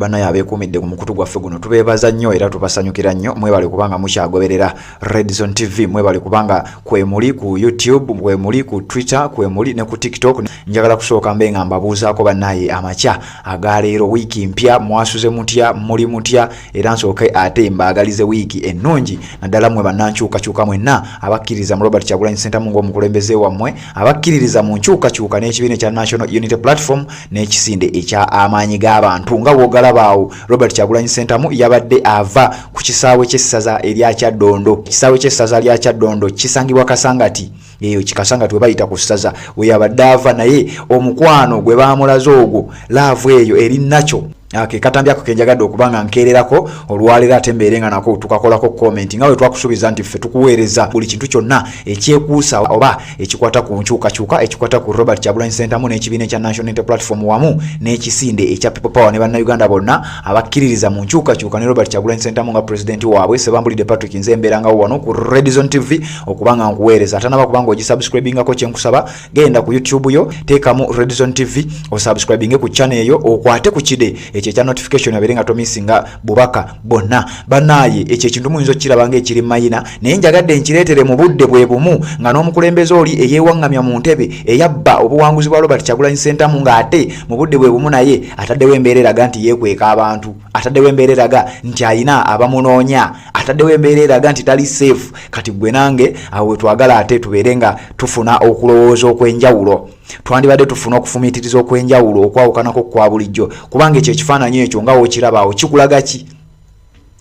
Bana yabeekumidde ku mukutu gwaffe guno tubeebaza nnyo era tubasanyukira nnyo mwebale kubanga mukyagoberera Red Zone TV mwebale kubanga kwemuli ku YouTube kwemuli ku Twitter kwemuli ne ku TikTok njagala kusooka mbe nga mbabuuzaako bannaye amakya agaleero wiiki mpya mwasuze mutya muli mutya era nsooke ate mbaagalize wiiki ennungi naddala mwe bannankyukakyuka mwenna abakkiririza mu Robert Kyagulanyi Ssentamu ng'omukulembeze wammwe abakkiririza mu nkyukakyuka n'ekibiina ekya National Unity Platform n'ekisinde ekya amaanyi g'abantu nga bw'ogala bawo Robert Kyagulanyi Ssentamu yabadde ava ku kisaawe ky'essaza erya Kyaddondo. Kisaawe ky'essaza lya Kyaddondo kisangibwa Kasangati eyo kikasangati we bayita ku ssaza we yabadde ava naye omukwano gwe baamulaze ogwo laavu eyo eri nakyo katambyako kenjagadde okubanga nkeererako olwaleero ate mbeerenga nako tukakolako comment nga we twakusuubiza nti ffe tukuweereza buli kintu kyonna ekyekuusa oba ekikwata ku nkyukakyuka ekikwata ku Robert Kyagulanyi Ssentamu n'ekibiina ekya National Unity Platform wamu n'ekisinde ekya People Power ne bannayuganda bonna abakkiririza mu nkyukakyuka ne Robert Kyagulanyi Ssentamu nga pulezidenti waabwe Ssebambulidde Patrick nze mbeerangawo wano ku Red Zone TV okubanga nkuweereza ate naba kubanga ogisubscribingako kyenkusaba genda ku YouTube yo teekamu Red Zone TV osubscribinge ku channel eyo okwate ku kide ekya notification yaberenga tomisinga bubaka bonna banaye ekyo ekintu muyinza okirabanga ekiri mayina naye njagadde nkireetere mu budde bwe bumu nga n'omukulembeze oli eyeewaŋŋamya mu ntebe eyabba obuwanguzi bwa Robert Kyagulanyi Ssentamu ng'ate mu budde bwe bumu naye ataddewo embeera eraga nti yeekweka abantu ataddewo embeera eraga nti ayina abamunoonya ataddewo embeera eraga nti tali safe kati gwe nange awo twagala ate tubeere nga tufuna okulowooza okw'enjawulo twandibadde tufuna okufumiitiriza okw'enjawulo okwawukanako kwa bulijjo kubanga ekyo ekifaananyi ekyo nga wookiraba awo kikulaga ki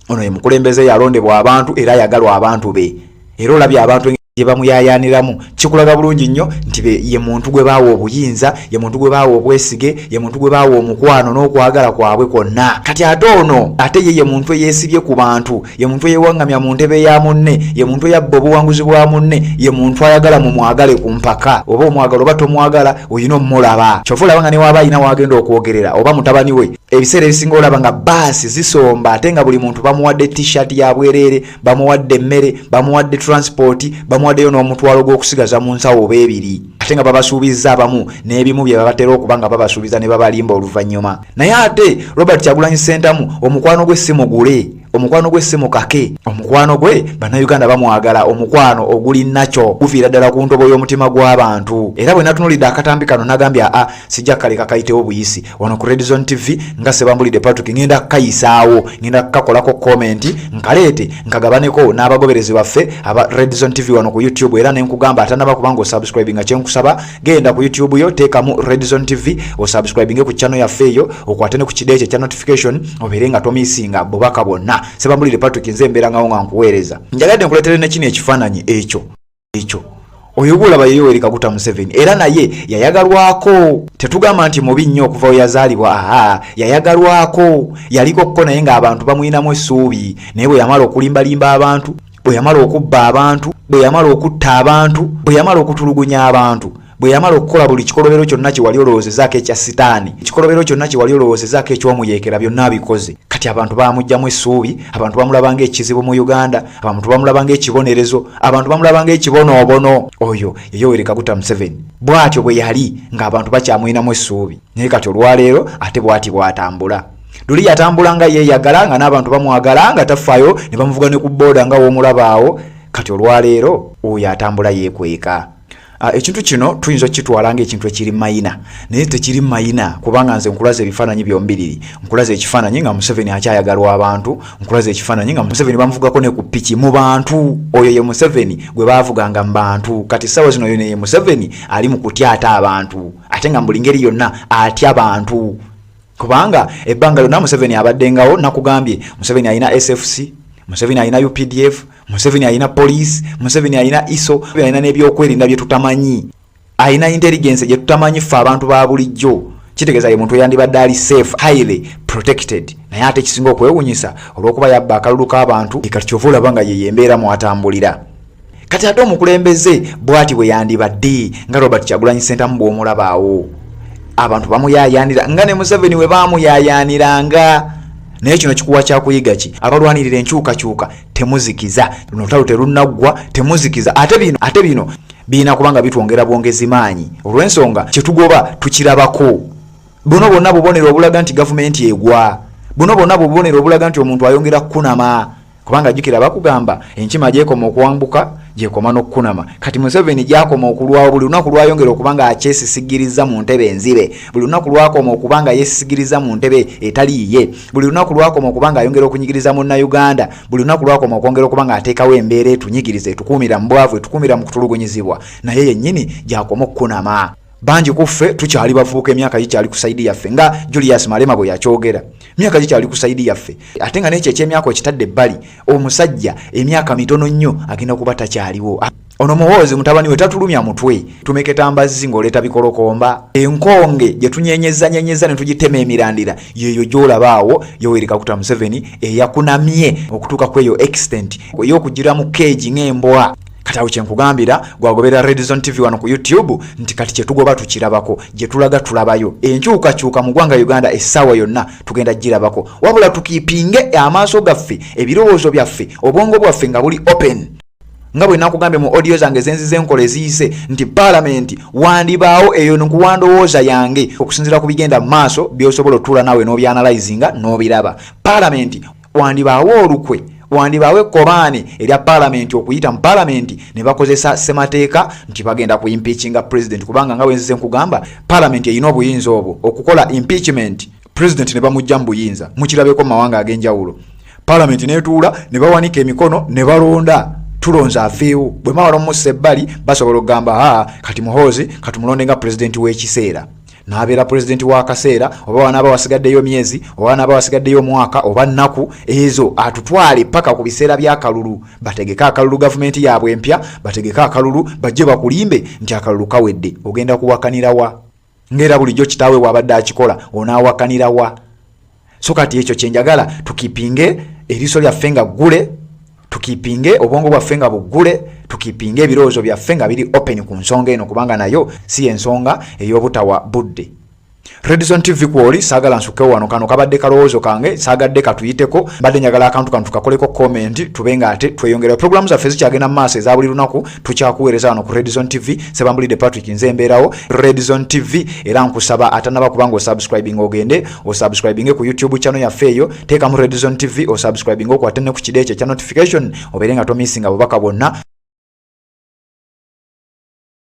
ono ye mukulembeze yalondebwa abantu era yagalwa abantu be era olabye abantu gye bamuyayaaniramu kikulaga bulungi nnyo nti ye muntu gwe baawa obuyinza ye muntu gwe baawa obwesige ye muntu gwe baawa omukwano n'okwagala kwabwe kwonna kati ate ono ate ye muntu eyeesibye ku bantu ye muntu eyeewaŋŋamya mu ntebe ya munne ye muntu eyabba obuwanguzi bwa munne ye muntu ayagala mu mwagale ku mpaka oba omwagala oba tomwagala oyina omulaba kyova olaba nga ne waaba ayina wagenda okwogerera oba mutabani we ebiseera ebisinga olaba nga baasi zisomba ate nga buli muntu bamuwadde t-shirt ya bwereere bamuwadde emmere bamuwadde transport bamuwaddeyo n'omutwalo gw'okusigaza mu nsawo oba ebiri ate nga babasuubiza abamu n'ebimu bye babatera okuba nga babasuubiza ne babalimba oluvannyuma naye ate Robert Kyagulanyi Ssentamu omukwano gwe si mugule omukwano gwe si mukake omukwano gwe bannayuganda bamwagala omukwano oguli nakyo guviira ddala ku ntobo y'omutima gw'abantu era bwe natunulidde akatambi kano nagambye sijja kaleka kayitewo buyisi wano ku Red Zone TV nga Ssebambulidde Patrick ngenda kukayisaawo ngenda kukakolako komenti nkaleete nkagabaneko n'abagoberezi baffe aba Red Zone TV wano ku YouTube era nenkugamba atanaba kubanga osubscribinga kyenkusaba genda ku YouTube yo teekamu Red Zone TV osubscribinge ku channel yaffe eyo okwate ne ku kideeke kya notification obeere nga tomisinga bubaka bwonna Ssebambulidde Patrick nze mbeerangawo nga nkuweereza njagadde nkuleetere ne kino ekifaananyi ekyo oyo gwolaba ye Yoweri Kaguta Museveni era naye yayagalwako tetugamba nti mubi nnyo okuva we yazaalibwa yayagalwako yaliko kko naye ng'abantu bamuyinamu essuubi naye bwe yamala okulimbalimba abantu bwe yamala okubba abantu bwe yamala okutta abantu bwe yamala okutulugunya abantu bwe yamala okukola buli kikolobero kyonna kye wali olowoozezaako ekya sitaani ekikolobero kyonna kye wali olowoozezaako eky'omuyeekera byonna abikoze kati abantu bamugyamu essuubi abantu bamulaba ng'ekizibu mu Uganda abantu bamulaba ng'ekibonerezo abantu bamulaba ng'ekibonoobono oyo ye Yoweri Kaguta Museveni bw'atyo bwe yali ng'abantu bakyamuyinamu essuubi naye kati olwaleero ate bw'ati bw'atambula luli yatambula nga yeeyagala nga n'abantu bamwagala nga tafaayo ne bamuvuga ne ku booda nga w'omulabaawo kati olwaleero oyo atambula yeekweka ekintu kino tuyinza okitwala ng'ekintu ekiri mayina naye tekiri mayina kubanga nze nkulaza ebifaananyi byombiriri nkulaza ekifaananyi nga Museveni akyayagalwa abantu nkulaza ekifaananyi nga Museveni bamuvugako ne ku piki mu bantu oyo ye Museveni gwe baavuganga mu bantu kati ssaawa zino oyo ye Museveni ali mu kutyata abantu ate nga mu buli ngeri yonna atya bantu kubanga ebbanga lyonna Museveni abaddengawo nakugambye Museveni alina SFC Museveni alina UPDF Museveni alina police Museveni alina ISO alina n'ebyokwerinda bye tutamanyi alina intelligence gye tutamanyi ffe abantu ba bulijjo kitegeeza ye muntu yandibadde ali safe highly protected naye ate kisinga okwewunyisa olw'okuba yabba akalulu k'abantu kati kyova olaba nga ye embeera mwatambulira kati ate omukulembeze bw'ati bwe yandibadde nga Robert Kyagulanyi Ssentamu bw'omulabaawo abantu bamuyayaanira nga ne Museveni we baamuyayaaniranga naye kino kikuwa kyakuyiga ki abalwanirira enkyukakyuka temuzikiza luno olutalo terunnaggwa temuzikiza ate bino biina kubanga bitwongera bwongezi maanyi olw'ensonga kye tugoba tukirabako buno bonna bubonero obulaga nti gavumenti egwa buno bonna bubonero obulaga nti omuntu ayongera kunama kubanga jukira bakugamba enkima gyekoma okuwambuka gyekoma n'okunama kati Museveni gyakoma okulwawo buli lunaku lwayongera okubanga akyesisigiriza mu ntebe enzibe buli lunaku lwakoma okubanga yesigiriza mu ntebe etaliiye buli lunaku lwakoma okubanga ayongera okunyigiriza Munnayuganda buli lunaku lwakoma okwongera okubanga ateekawo embeera etunyigiriza etukuumira mu bwavu etukuumira mu kutulugunyizibwa naye yennyini gyakoma okukunama banji kuffe tukyali bavuuka emyaka gikyali ku saidi yaffe nga Julius Malema bwe yakyogera myaka gikyali ku saidi yaffe ate nga n'ekyo eky'emyaka ekitadde ebbali omusajja emyaka mitono nnyo agenda kuba takyaliwo ono Muhoozi mutabani we tatulumya mutwe tumeketa mbazzi ng'oleeta bikolokomba enkonge gye tunyenyeza ne tugitema emirandira yeyo gy'olabaawo Yoweri Kaguta Museveni eyakunamye okutuuka ku eyo extent ey'okugira mu keegi ng'embwa kati awo kyenkugambira gwagobera Red Zone TV wano ku YouTube nti kati kyetugoba tukirabako gye tulaga tulabayo enkyukakyuka mu ggwanga Uganda essaawa yonna tugenda girabako wabula tukiipinge amaaso gaffe ebirowoozo byaffe obwongo bwaffe nga buli open nga bwe nakugambye mu audio zange zenzize enkola eziyise nti Parliament wandibaawo eyo nkuwandowooza yange okusinziira ku bigenda mu maaso by'osobola otuula naawe n'obyanalyzinga n'obiraba Parliament wandibaawo olukwe wandibaawe ekkobaane erya Parliament okuyita mu Parliament ne bakozesa ssemateeka nti bagenda ku impeachinga president kubanga nga wenzize nkugamba Parliament erina obuyinza obwo okukola impeachment president ne bamujja mu buyinza mukirabeko mu mawanga ag'enjawulo Parliament neetuula ne bawanika emikono ne balonda tulonza afeewo bwe mawala omussa ebbali basobola okugamba kati Muhoozi katumulonde nga president w'ekiseera n'abeera president wa kaseera oba wanaaba wasigaddeyo myezi oba wanaaba wasigaddeyo mwaka oba nnaku ezo atutwale paka ku biseera by'akalulu bategeka akalulu gavumenti yaabwe empya bategeka akalulu bajje bakulimbe nti akalulu kawedde ogenda kuwakanira wa ngera bulijjo kitaawe bw'abadde akikola onaawakanira wa so kati ekyo kyenjagala tukipinge eriiso lyaffe nga ggule tukipinge obwongo bwaffe nga buggule tukipinge ebirowoozo byaffe nga biri open ku nsonga eno kubanga nayo si ensonga ey'obutawa budde Red Zone TV kwoli saagala nsukewo wano kano kabadde kalowoozo kange saagadde katuyiteko badde njagala akantu kano tukakoleko comment tubenga ate tweyongera programu zaffe zikyagenda mu maaso eza buli lunaku tukyakuweereza wano ku Red Zone TV Sebambulidde Patrick nze mbeerawo Red Zone TV era nkusaba atanaba kubanga osubscribing ogende osubscribing ku YouTube channel yaffe eyo teeka mu Red Zone TV osubscribing okwate ne ku kideeche kya notification obeere nga tomissinga bubaka bwonna